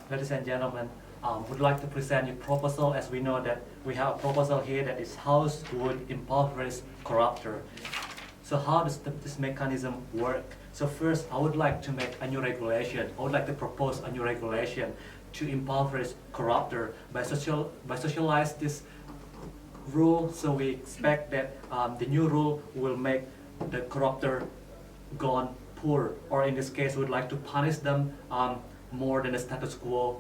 Ladies and gentlemen, would like to present you proposal. As we know that we have a proposal here that is house would impoverish corruptor. So how does this mechanism work? So first, I would like to make a new regulation. I would like to propose a new regulation to impoverish corruptor by socialize this rule. So we expect that the new rule will make the corruptor gone poor, or in this case, we would like to punish them more than the status quo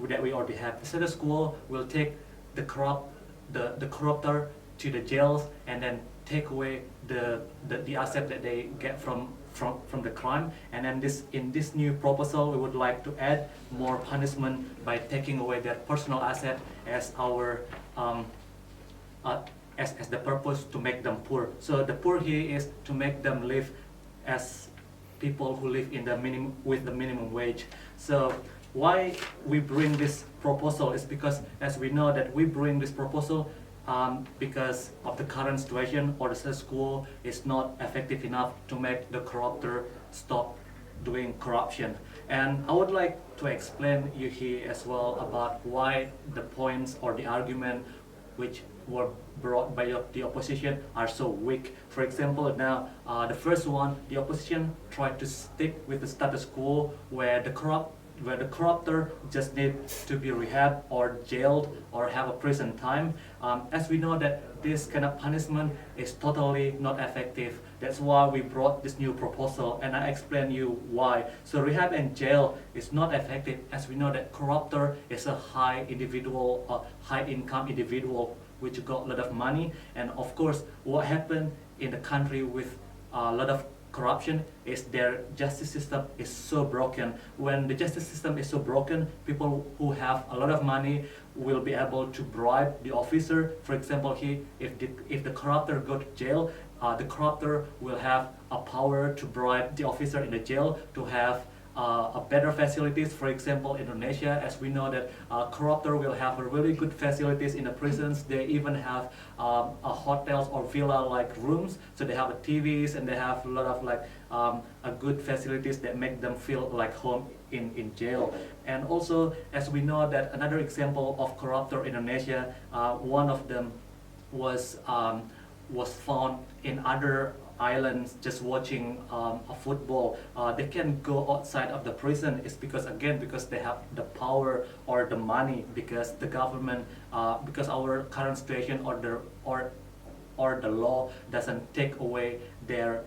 that we already have. The status quo will take the corruptor to the jails and then take away the asset that they get from the crime. And then in this new proposal, we would like to add more punishment by taking away their personal asset as our as the purpose to make them poor. So the poor here is to make them live as people who live in the with the minimum wage. So why we bring this proposal is because, as we know that we bring this proposal because of the current situation, or the status quo is not effective enough to make the corruptor stop doing corruption. And I would like to explain you here as well about why the points or the argument which were brought by the opposition are so weak. For example, now the first one, the opposition tried to stick with the status quo where the corruptor just needs to be rehabbed or jailed or have a prison time. As we know that this kind of punishment is totally not effective. That's why we brought this new proposal, and I explain you why. So rehab and jail is not effective, as we know that corruptor is a high income individual which got a lot of money. And of course, what happened in the country with a lot of corruption is their justice system is so broken. When the justice system is so broken, people who have a lot of money will be able to bribe the officer. For example, if the corruptor go to jail, the corruptor will have a power to bribe the officer in the jail to have a better facilities. For example, Indonesia, as we know that corruptor will have a really good facilities in the prisons. They even have hotels or villa-like rooms. So they have TVs and they have a lot of a good facilities that make them feel like home in jail. And also, as we know that another example of corruptor in Indonesia, one of them was found in other islands just watching a football. They can go outside of the prison. It's because they have the power or the money, because the government, because our current situation or the law doesn't take away their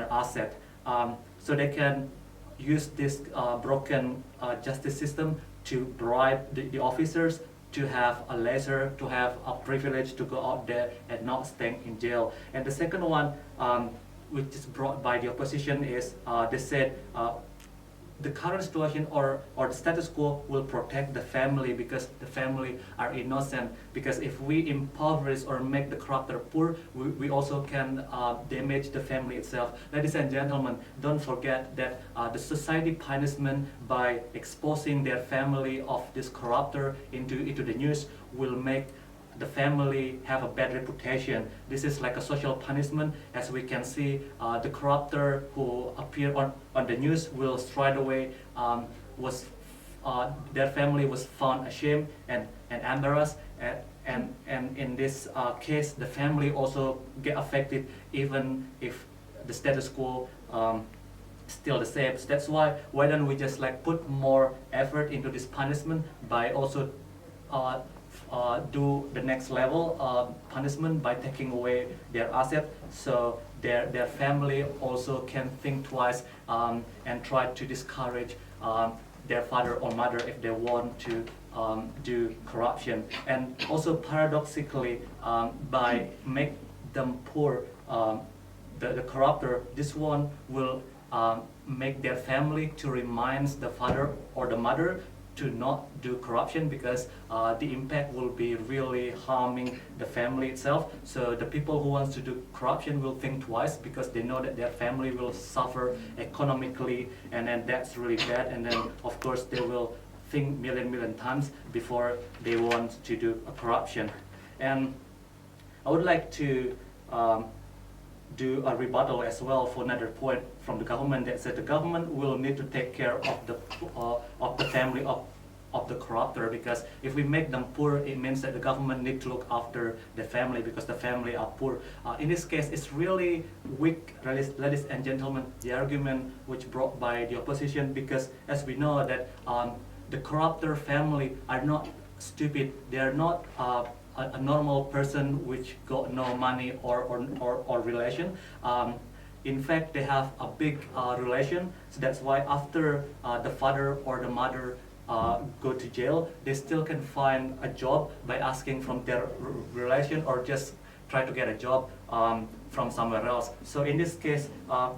asset. So they can use this broken justice system to bribe the officers to have a leisure, to have a privilege to go out there and not staying in jail. And the second one, which is brought by the opposition, is they said the current situation or the status quo will protect the family because the family are innocent. Because if we impoverish or make the corruptor poor, we also can damage the family itself. Ladies and gentlemen, don't forget that the society punishment by exposing their family of this corruptor into the news will make the family have a bad reputation. This is like a social punishment. As we can see, the corruptor who appeared on the news will straight away their family was found ashamed and embarrassed, and in this case the family also get affected even if the status quo still the same. So that's why don't we just put more effort into this punishment by also do the next level punishment by taking away their asset, so their family also can think twice and try to discourage their father or mother if they want to do corruption. And also paradoxically, by make them poor, the corruptor, this one will make their family to remind the father or the mother to not do corruption, because the impact will be really harming the family itself. So the people who wants to do corruption will think twice because they know that their family will suffer economically, and then that's really bad. And then of course they will think million times before they want to do a corruption. And I would like to do a rebuttal as well for another point from the government that said the government will need to take care of the family of the corrupter, because if we make them poor, it means that the government need to look after the family because the family are poor. In this case, it's really weak, ladies and gentlemen, the argument which brought by the opposition, because as we know that the corrupter family are not stupid. They are not a normal person which got no money or relation. In fact, they have a big relation. So that's why after the father or the mother go to jail, they still can find a job by asking from their relation or just try to get a job from somewhere else. So in this case,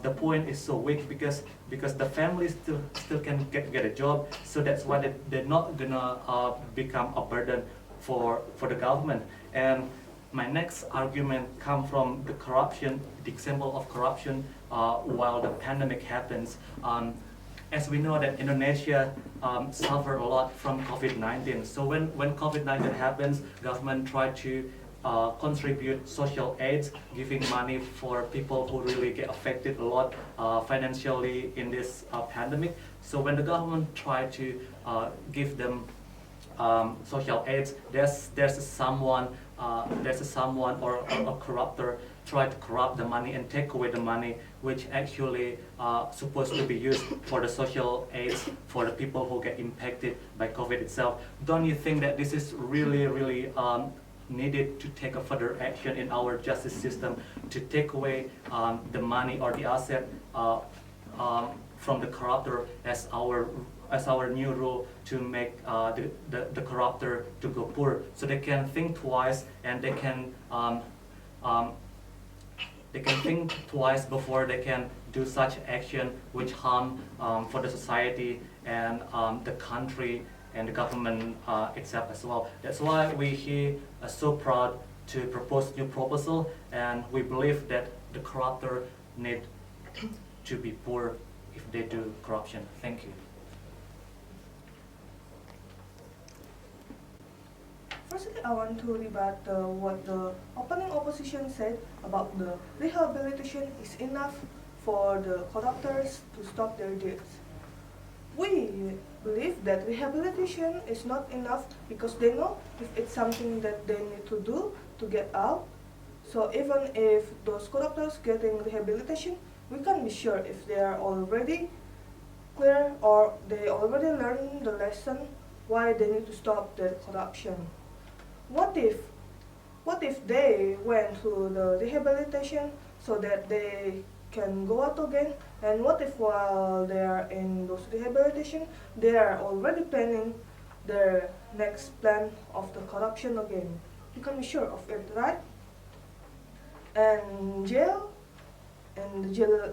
the point is so weak because the family still can get a job. So that's why they're not gonna become a burden for the government. And my next argument comes from the corruption, the example of corruption while the pandemic happens. As we know that Indonesia suffer a lot from COVID-19. So when COVID-19 happens, government try to contribute social aids, giving money for people who really get affected a lot financially in this pandemic. So when the government try to give them social aids, there's someone or a corruptor try to corrupt the money and take away the money which actually supposed to be used for the social aids for the people who get impacted by COVID itself. Don't you think that this is really needed to take a further action in our justice system to take away the money or the asset from the corruptor as our new rule to make the corruptor to go poor, so they can think twice and they can think twice before they can do such action which harm for the society and the country and the government itself as well. That's why we here are so proud to propose new proposal, and we believe that the corruptor need to be poor if they do corruption. Thank you. Firstly, I want to rebut what the opening opposition said about the rehabilitation is enough for the corruptors to stop their deeds. We believe that rehabilitation is not enough because they know if it's something that they need to do to get out. So even if those corruptors getting rehabilitation, we can be sure if they are already clear or they already learned the lesson why they need to stop their corruption. What if they went to the rehabilitation so that they can go out again, and what if while they are in those rehabilitation they are already planning their next plan of the corruption again? You can be sure of it, right? And the jail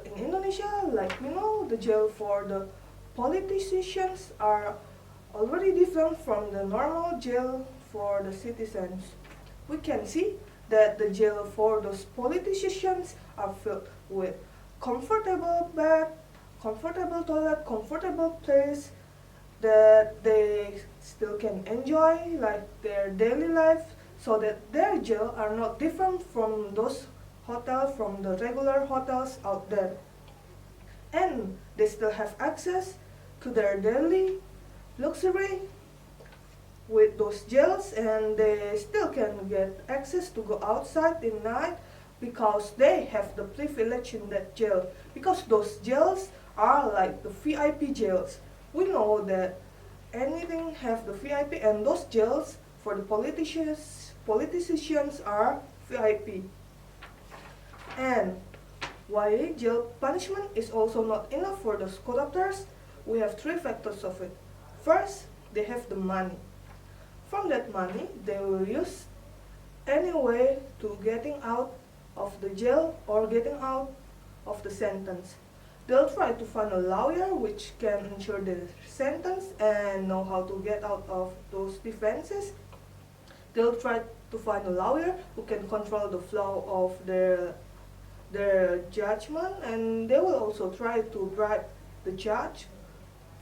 in Indonesia, like we know, the jail for the politicians are already different from the normal jail for the citizens. We can see that the jail for those politicians are filled with comfortable bed, comfortable toilet, comfortable place that they still can enjoy like their daily life, so that their jail are not different from those hotels, from the regular hotels out there. And they still have access to their daily luxury with those jails, and they still can get access to go outside in night because they have the privilege in that jail, because those jails are like the VIP jails. We know that anything have the VIP, and those jails for the politicians are VIP. And why jail punishment is also not enough for those corruptors? We have three factors of it. First, they have the money. From that money, they will use any way to getting out of the jail or getting out of the sentence. They'll try to find a lawyer which can ensure their sentence and know how to get out of those defenses. They'll try to find a lawyer who can control the flow of their judgment, and they will also try to bribe the judge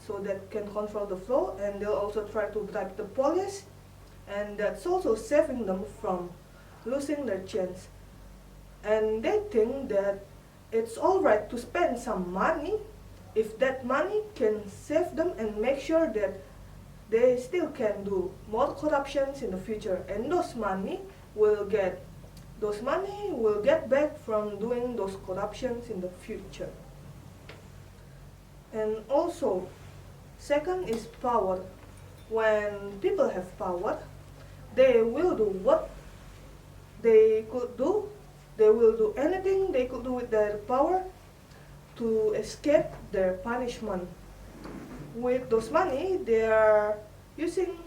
so that can control the flow, and they'll also try to bribe the police, and that's also saving them from losing their chance. And they think that it's alright to spend some money if that money can save them and make sure that they still can do more corruptions in the future, and those money will get back from doing those corruptions in the future. And also, second is power. When people have power, they will do what they could do. They will do anything they could do with their power to escape their punishment. With those money, they are using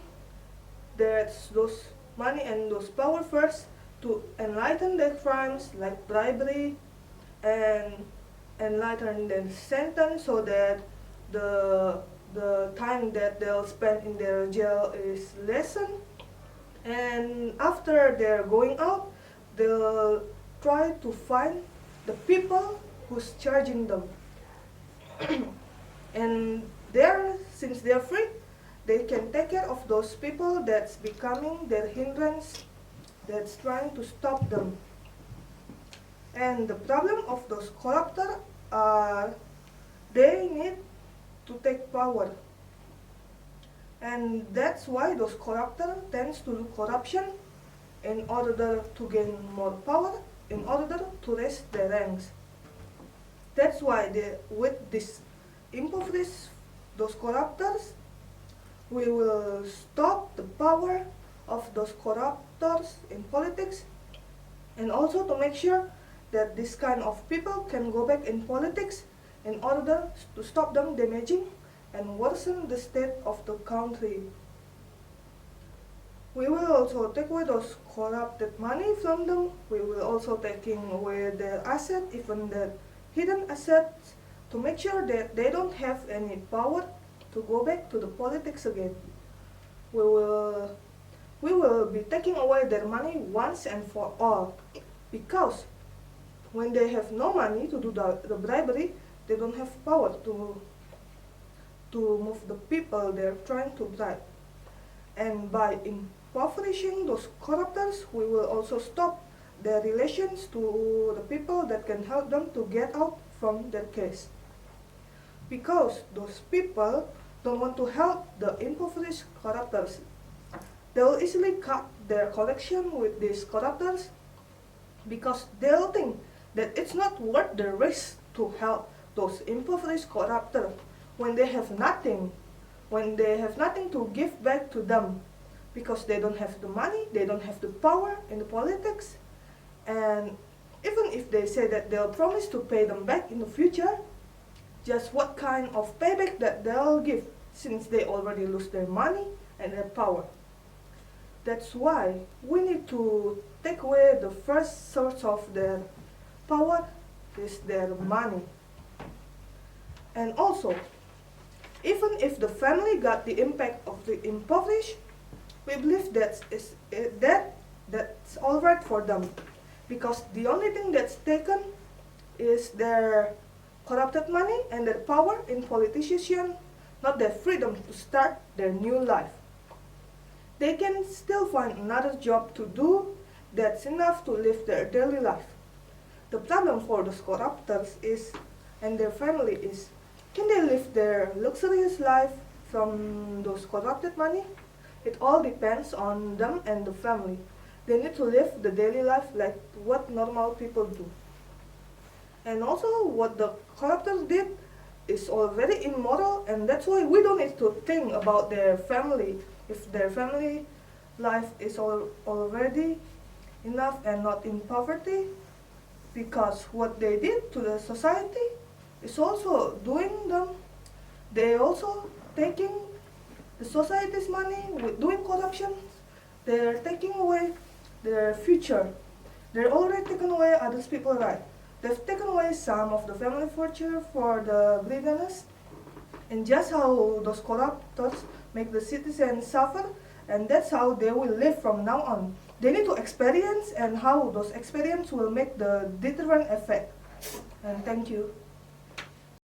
those money and those power first to enlighten their crimes like bribery, and enlighten their sentence so that the time that they'll spend in their jail is lessened. And after they're going out, they'll try to find the people who's charging them. And since they're free, they can take care of those people that's becoming their hindrance, that's trying to stop them. And the problem of those corruptors are they need to take power. And that's why those corruptors tends to do corruption in order to gain more power, in order to raise their ranks. That's why with this impoverish those corruptors, we will stop the power of those corruptors in politics, and also to make sure that this kind of people can go back in politics in order to stop them damaging and worsen the state of the country. We will also take away those corrupted money from them. We will also taking away their asset, even the hidden assets, to make sure that they don't have any power to go back to the politics again. We will be taking away their money once and for all, because when they have no money to do the bribery, they don't have power to move the people they're trying to bribe. And by impoverishing those corruptors, we will also stop their relations to the people that can help them to get out from their case. Because those people don't want to help the impoverished corruptors. They will easily cut their connection with these corruptors because they'll think that it's not worth the risk to help those impoverished corruptors when they have nothing to give back to them, because they don't have the money, they don't have the power in the politics. And even if they say that they'll promise to pay them back in the future, just what kind of payback that they'll give, since they already lose their money and their power. That's why we need to take away the first source of their power, is their money. And also, even if the family got the impact of the impoverished, we believe that's alright for them, because the only thing that's taken is their corrupted money and their power in politicians, not their freedom to start their new life. They can still find another job to do that's enough to live their daily life. The problem for those corruptors and their family is, can they live their luxurious life from those corrupted money? It all depends on them and the family. They need to live the daily life like what normal people do. And also, what the corruptors did is already immoral, and that's why we don't need to think about their family, if their family life is already enough and not in poverty, because what they did to the society is also doing them. They also taking the society's money with doing corruption. They're taking away their future. They're already taken away others people's right. They've taken away some of the family future for the greediness, and just how those corruptors make the citizens suffer, and that's how they will live from now on. They need to experience, and how those experiences will make the deterrent effect. And thank you.